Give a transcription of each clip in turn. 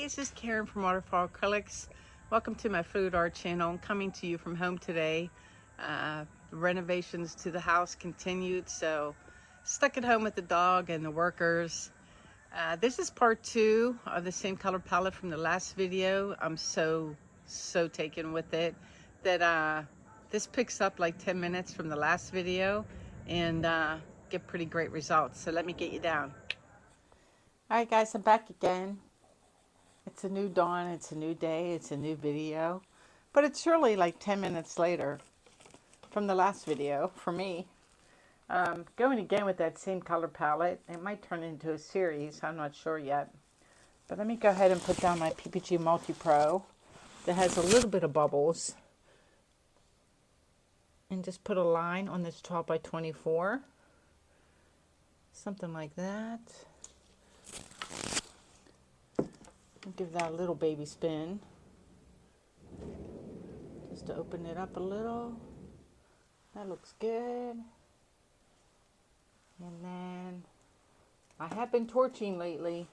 this is Karen from Waterfall Acrylics. Welcome to my food art channel. I'm coming to you from home today. The renovations to the house continued, so stuck at home with the dog and the workers. This is part 2 of the same color palette from the last video. I'm so taken with it that this picks up like 10 minutes from the last video and get pretty great results. So let me get you down. All right, guys, I'm back again. It's a new dawn, it's a new day, it's a new video. But it's really like 10 minutes later from the last video for me. Going again with that same color palette. It might turn into a series, I'm not sure yet. But let me go ahead and put down my PPG Multi-Pro that has a little bit of bubbles. And just put a line on this 12 by 24. Something like that. Give that a little baby spin just to open it up a little. That looks good. And then I have been torching lately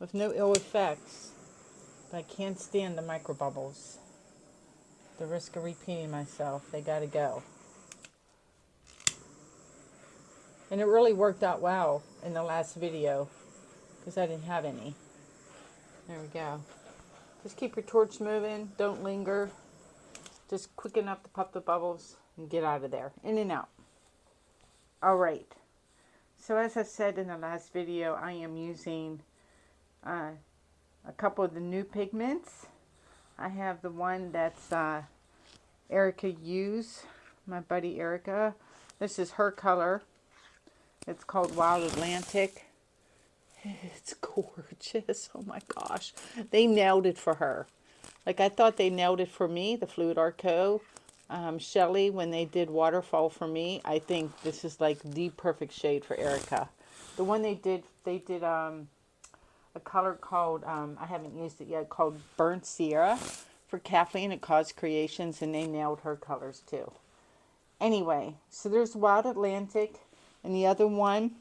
with no ill effects, but I can't stand the micro bubbles. The risk of repeating myself, they gotta go. And it really worked out well in the last video because I didn't have any. There we go. Just keep your torch moving. Don't linger. Just quick enough to pop the bubbles and get out of there. In and out. Alright. So as I said in the last video, I am using a couple of the new pigments. I have the one that's Erica used. My buddy Erica. This is her color. It's called Wild Atlantic. It's gorgeous. Oh my gosh. They nailed it for her. Like I thought they nailed it for me, the Fluid Art Co. Shelly, when they did Waterfall for me, I think this is like the perfect shade for Erica. The one they did a color called, I haven't used it yet, called Burnt Sierra for Kathleen at Cause Creations, and they nailed her colors too. Anyway, so there's Wild Atlantic, and the other one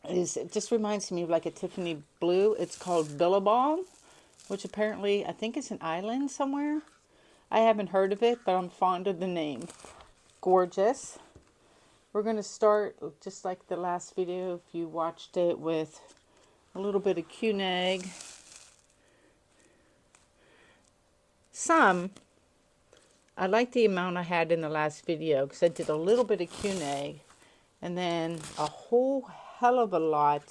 it just reminds me of like a Tiffany blue. It's called Billabong, which apparently I think is an island somewhere. I haven't heard of it, but I'm fond of the name. Gorgeous. We're going to start just like the last video, if you watched it, with a little bit of Quinacridone. I like the amount I had in the last video because I did a little bit of Quinacridone and then a whole hell of a lot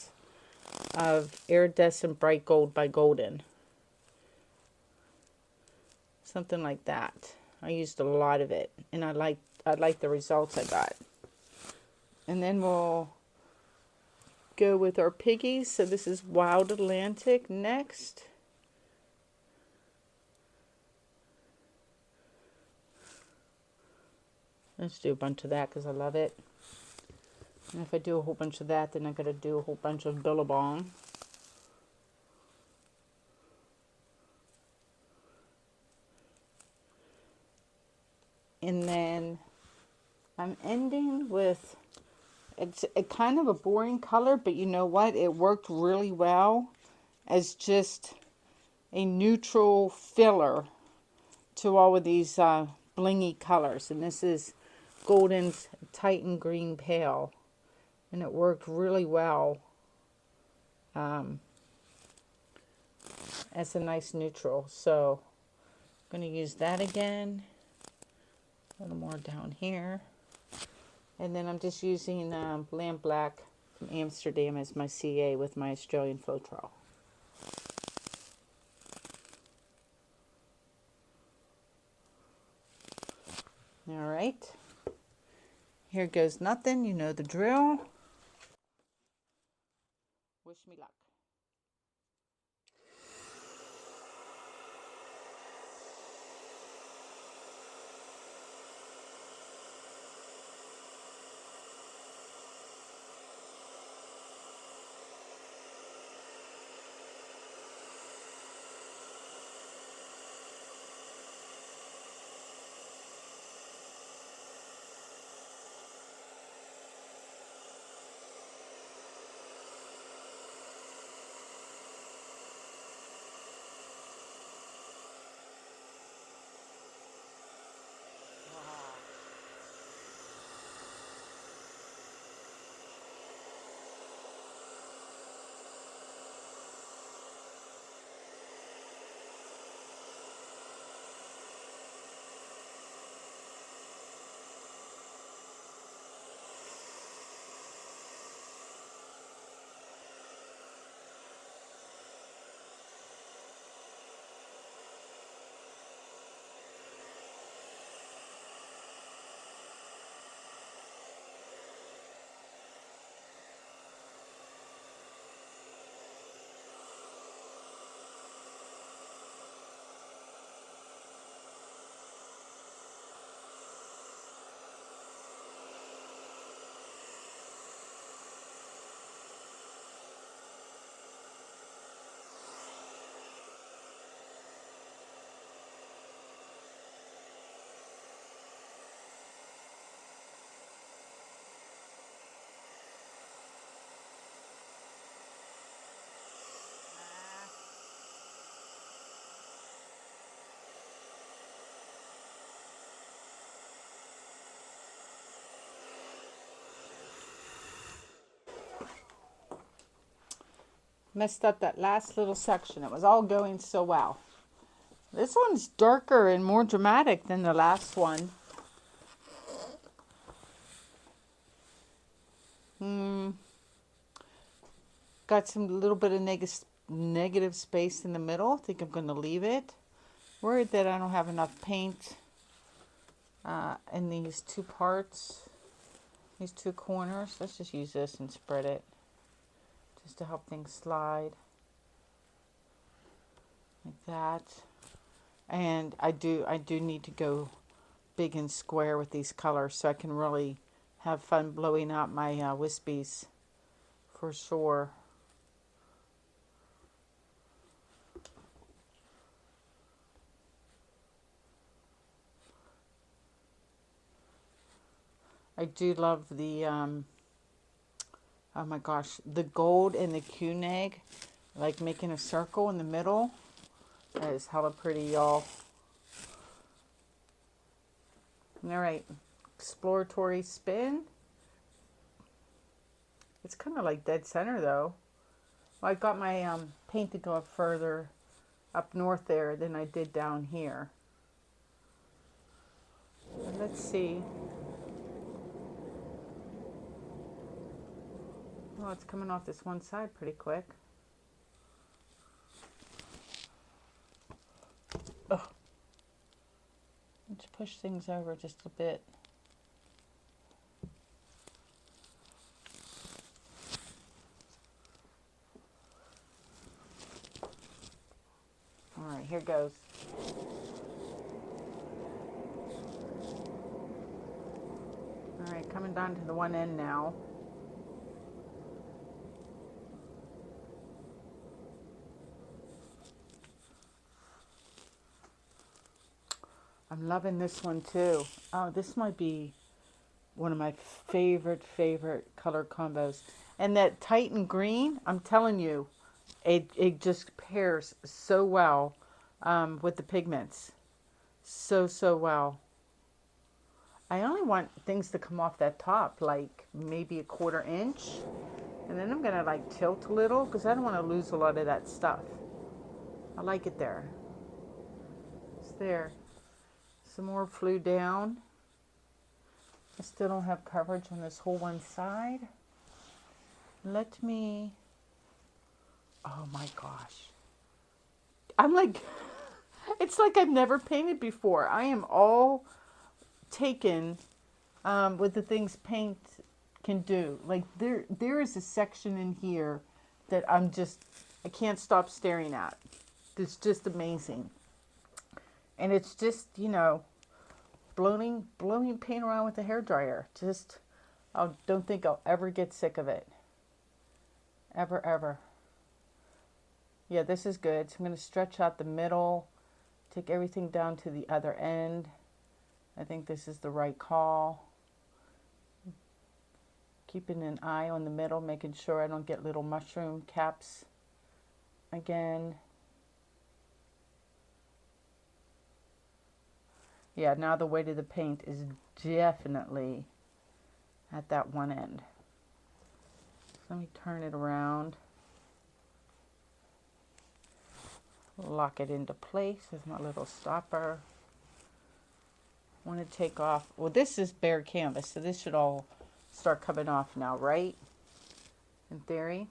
of Iridescent Bright Gold by Golden. Something like that. I used a lot of it, and I like the results I got. And then we'll go with our piggies. So this is Wild Atlantic next. Let's do a bunch of that because I love it. And if I do a whole bunch of that, then I'm going to do a whole bunch of Billabong. And then I'm ending with, it's a kind of a boring color, but you know what? It worked really well as just a neutral filler to all of these blingy colors. And this is Golden's Titan Green Pale. And it worked really well as a nice neutral. So I'm going to use that again. A little more down here. And then I'm just using Lamp Black from Amsterdam as my CA with my Australian Floetrol. Alright. Here goes nothing. You know the drill. Wish me luck. Messed up that last little section. It was all going so well. This one's darker and more dramatic than the last one. Got some little bit of negative space in the middle. I think I'm going to leave it. Worried that I don't have enough paint in these two parts, these two corners. Let's just use this and spread it just to help things slide like that. And I do need to go big and square with these colors so I can really have fun blowing out my wispies for sure. I do love the, oh my gosh, the gold and the Quinacridone, like making a circle in the middle. That is hella pretty, y'all. All right, exploratory spin. It's kind of like dead center though. Well, I got my paint to go up further up north there than I did down here. But let's see. Oh, it's coming off this one side pretty quick. Oh. Let's push things over just a bit. All right, here goes. All right, coming down to the one end now. I'm loving this one too. Oh, this might be one of my favorite color combos. And that Titan green, I'm telling you, it just pairs so well with the pigments. So well. I only want things to come off that top, like maybe a 1/4 inch. And then I'm going to like tilt a little because I don't want to lose a lot of that stuff. I like it there. It's there. Some more flew down. I still don't have coverage on this whole one side. Let me, oh my gosh. I'm like, it's like I've never painted before. I am all taken with the things paint can do. Like there is a section in here that I can't stop staring at. It's just amazing. And it's just, you know, blowing paint around with a hairdryer. Just, I don't think I'll ever get sick of it. Ever. Yeah, this is good. So I'm going to stretch out the middle, take everything down to the other end. I think this is the right call. Keeping an eye on the middle, making sure I don't get little mushroom caps again. Yeah, now the weight of the paint is definitely at that one end. So let me turn it around. Lock it into place with my little stopper. I want to take off, well, this is bare canvas, so this should all start coming off now, right? In theory.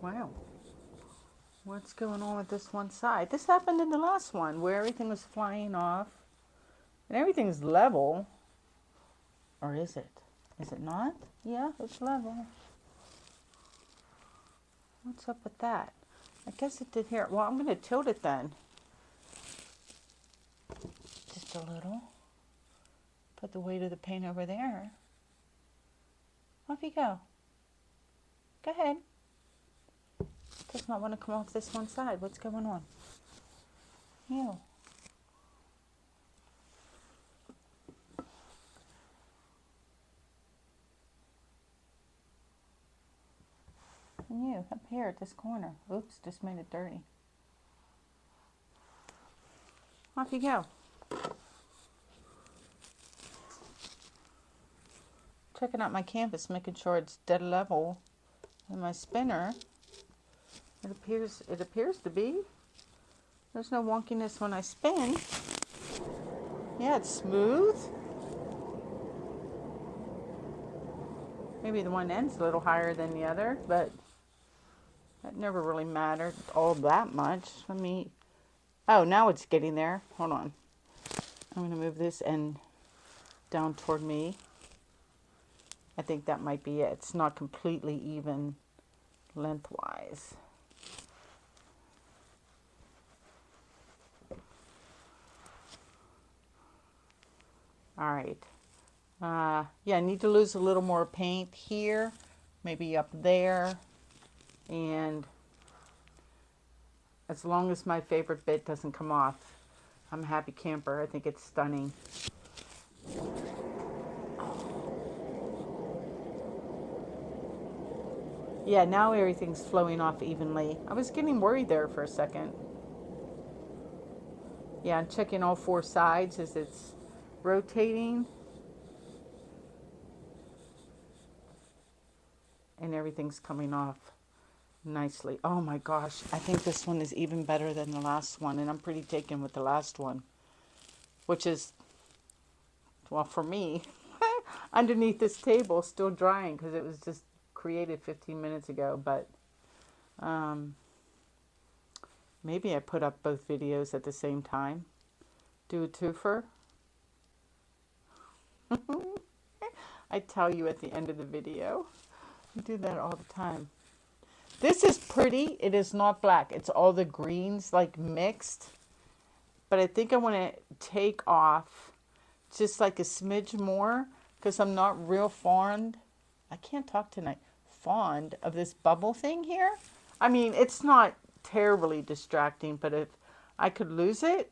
Wow. What's going on with this one side? This happened in the last one where everything was flying off and everything's level. Or is it? Is it not? Yeah, it's level. What's up with that? I guess it did here. Well, I'm going to tilt it then. Just a little. Put the weight of the paint over there. Off you go. Go ahead. Does not want to come off this one side. What's going on? You. And you, up here at this corner. Oops, just made it dirty. Off you go. Checking out my canvas, making sure it's dead level. And my spinner, it appears to be. There's no wonkiness when I spin. Yeah, it's smooth. Maybe the one end's a little higher than the other, but that never really mattered all that much. Let me, oh, now it's getting there. Hold on. I'm going to move this end down toward me. I think that might be it. It's not completely even lengthwise. All right. Yeah, I need to lose a little more paint here, maybe up there. And as long as my favorite bit doesn't come off, I'm a happy camper. I think it's stunning. Yeah, now everything's flowing off evenly. I was getting worried there for a second. Yeah, I'm checking all four sides as it's rotating. And everything's coming off nicely. Oh my gosh, I think this one is even better than the last one. And I'm pretty taken with the last one. Which is, well, for me, underneath this table, still drying because it was just created 15 minutes ago. But maybe I put up both videos at the same time. Do a twofer. I tell you at the end of the video. I do that all the time. This is pretty. It is not black. It's all the greens like mixed. But I think I want to take off just like a smidge more because I'm not real fond. I can't talk tonight. Fond of this bubble thing here. I mean, it's not terribly distracting, but if I could lose it,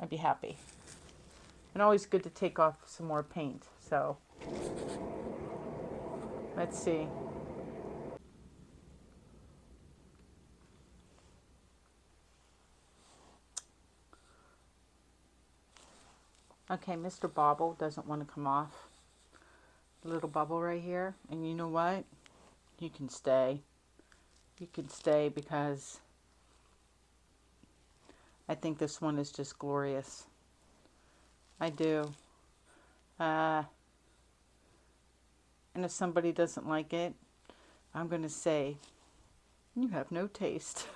I'd be happy. And always good to take off some more paint. So let's see. Okay, Mr. Bobble doesn't want to come off. The little bubble right here. And you know what? You can stay. You can stay because I think this one is just glorious. I do. And if somebody doesn't like it, I'm going to say, you have no taste.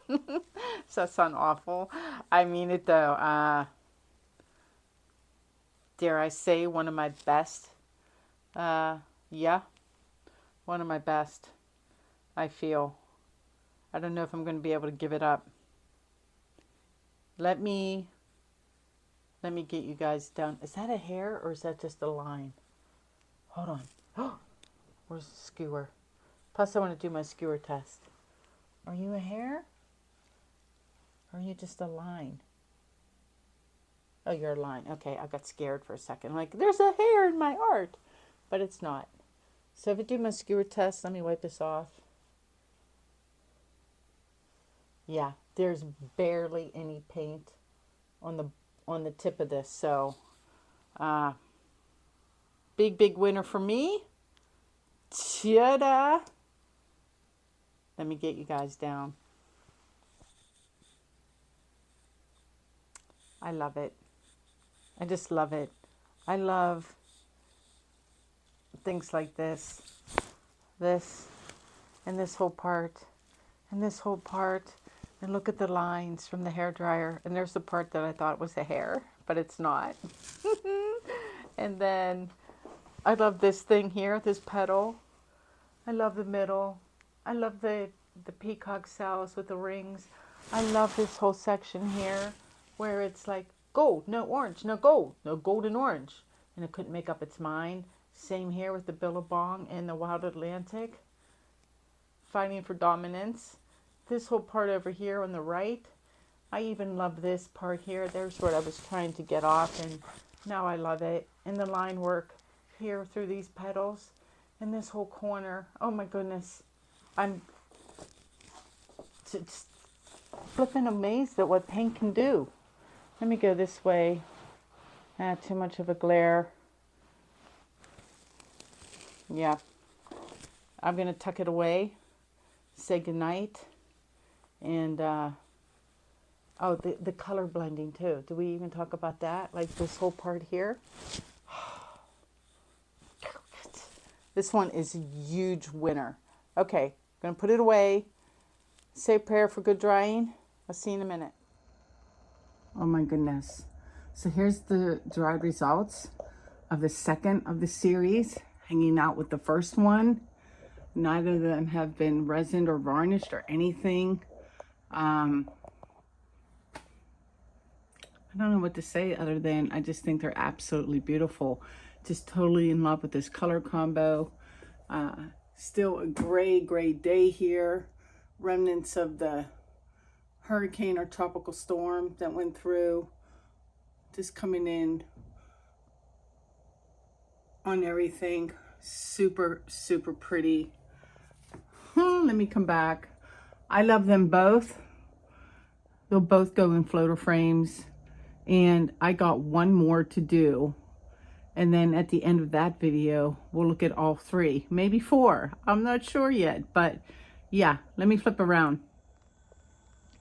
Does that sound awful? I mean it though. Dare I say one of my best? Yeah, one of my best, I feel. I don't know if I'm going to be able to give it up. Let me get you guys down. Is that a hair or is that just a line? Hold on. Where's the skewer? Plus I want to do my skewer test. Are you a hair? Or are you just a line? Oh, you're a line. Okay, I got scared for a second. Like, there's a hair in my art. But it's not. So if I do my skewer test, let me wipe this off. Yeah, there's barely any paint on the tip of this. So, big winner for me. Ta-da! Let me get you guys down. I love it. I just love it. I love things like this, and this whole part, and this whole part. And look at the lines from the hairdryer. And there's the part that I thought was a hair, but it's not. And then I love this thing here, this petal. I love the middle. I love the peacock cells with the rings. I love this whole section here where it's like gold, no orange, no gold, no gold and orange. And it couldn't make up its mind. Same here with the Billabong and the Wild Atlantic. Fighting for dominance. This whole part over here on the right. I even love this part here. There's what I was trying to get off, and now I love it. And the line work here through these petals. And this whole corner. Oh my goodness. flipping amazed at what paint can do. Let me go this way. Too much of a glare. Yeah. I'm going to tuck it away, say goodnight, and, oh, the color blending too. Do we even talk about that? Like this whole part here? This one is a huge winner. Okay, going to put it away, say a prayer for good drying. I'll see you in a minute. Oh my goodness. So here's the dried results of the second of the series, hanging out with the first one. Neither of them have been resined or varnished or anything. I don't know what to say other than I just think they're absolutely beautiful. Just totally in love with this color combo. Still a gray day here. Remnants of the hurricane or tropical storm that went through. Just coming in on everything. Super, super pretty. Let me come back. I love them both. They'll both go in floater frames. And I got one more to do. And then at the end of that video, we'll look at all three. Maybe four. I'm not sure yet. But yeah, let me flip around.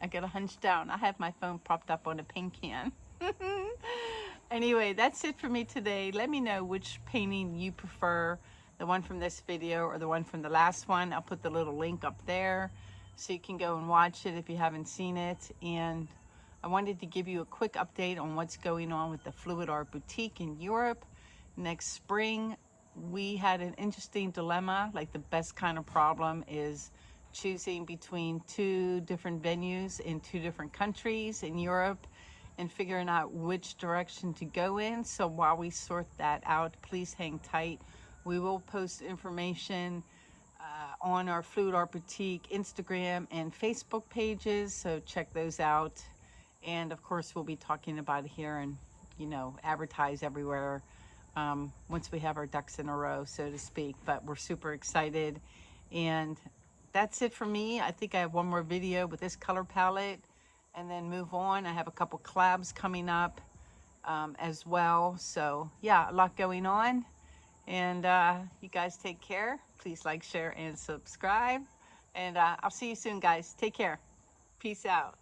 I got a hunch down. I have my phone propped up on a paint can. Anyway, that's it for me today. Let me know which painting you prefer, the one from this video or the one from the last one. I'll put the little link up there so you can go and watch it if you haven't seen it. And I wanted to give you a quick update on what's going on with the Fluid Art Boutique in Europe. Next spring, we had an interesting dilemma. Like, the best kind of problem is choosing between two different venues in two different countries in Europe and figuring out which direction to go in. So while we sort that out, please hang tight. We will post information on our Fluid Art Boutique Instagram and Facebook pages, so check those out. And of course, we'll be talking about it here and, you know, advertise everywhere once we have our ducks in a row, so to speak. But we're super excited. And that's it for me. I think I have one more video with this color palette and then move on. I have a couple collabs coming up as well. So yeah, a lot going on. And you guys take care. Please like, share, and subscribe. And I'll see you soon, guys. Take care. Peace out.